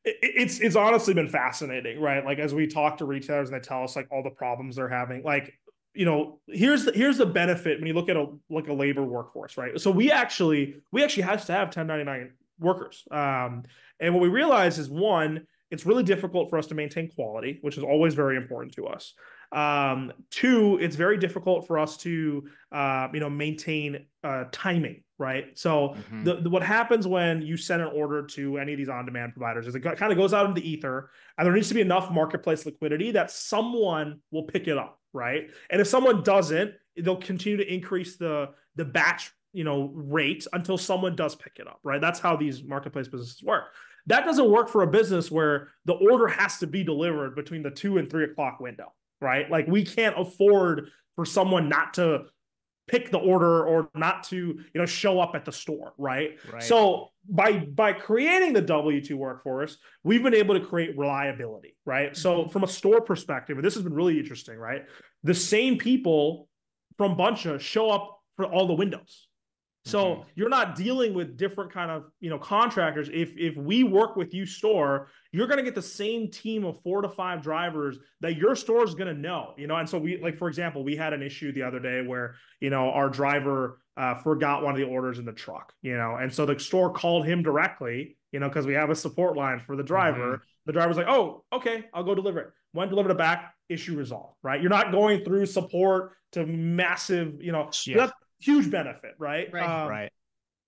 It's honestly been fascinating, right? Like as we talk to retailers and they tell us like all the problems they're having, like here's the benefit when you look at a labor workforce, right? So we actually have to have 1099 workers, and what we realize is one, it's really difficult for us to maintain quality, which is always very important to us. Two, it's very difficult for us to maintain timing, right? So Hmm. what happens when you send an order to any of these on-demand providers is it kind of goes out into the ether, and there needs to be enough marketplace liquidity that someone will pick it up, right? And if someone doesn't, they'll continue to increase the batch rate until someone does pick it up, right? That's how these marketplace businesses work. That doesn't work for a business where the order has to be delivered between the 2 and 3 o'clock window, right? Like we can't afford for someone not to pick the order or not to show up at the store, right? Right. So by creating the W2 workforce, we've been able to create reliability, right? So from a store perspective, and this has been really interesting, right? The same people from Buncha show up for all the windows. Hmm. So you're not dealing with different kind of contractors. If we work with you store, you're going to get the same team of 4 to 5 drivers that your store is going to know. And so we, like, for example, we had an issue the other day where our driver forgot one of the orders in the truck. And so the store called him directly, because we have a support line for the Hmm. driver. The driver's like, oh, okay, I'll go deliver it. Went, delivered it back, issue resolved, right? You're not going through support to massive. Yeah. That's huge benefit, right? Right. Right.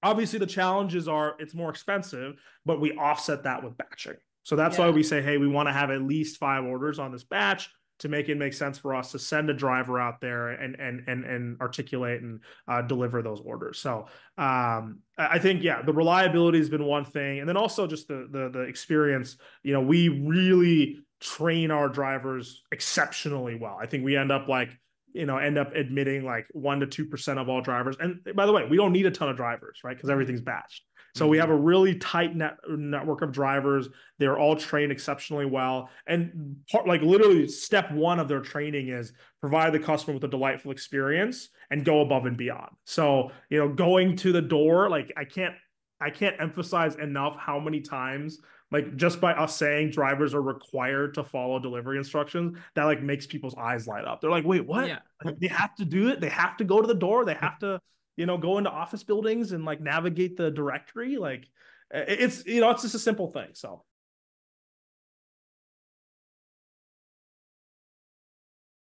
Obviously, the challenges are it's more expensive, but we offset that with batching. So that's why Yeah. we say, hey, we want to have at least 5 orders on this batch to make it make sense for us to send a driver out there and articulate and deliver those orders. So I think, yeah, the reliability has been one thing, and then also just the experience. We really train our drivers exceptionally well. I think we end up admitting like 1 to 2% of all drivers. And by the way, we don't need a ton of drivers, right? Because everything's batched. So we have Hmm. a really tight network of drivers. They're all trained exceptionally well. And like literally step one of their training is provide the customer with a delightful experience and go above and beyond. So, going to the door, like I can't emphasize enough how many times, like just by us saying drivers are required to follow delivery instructions, that like makes people's eyes light up. They're like, wait, what? Yeah. Like, they have to do it. They have to go to the door. They have to, go into office buildings and like navigate the directory. Like it's just a simple thing. So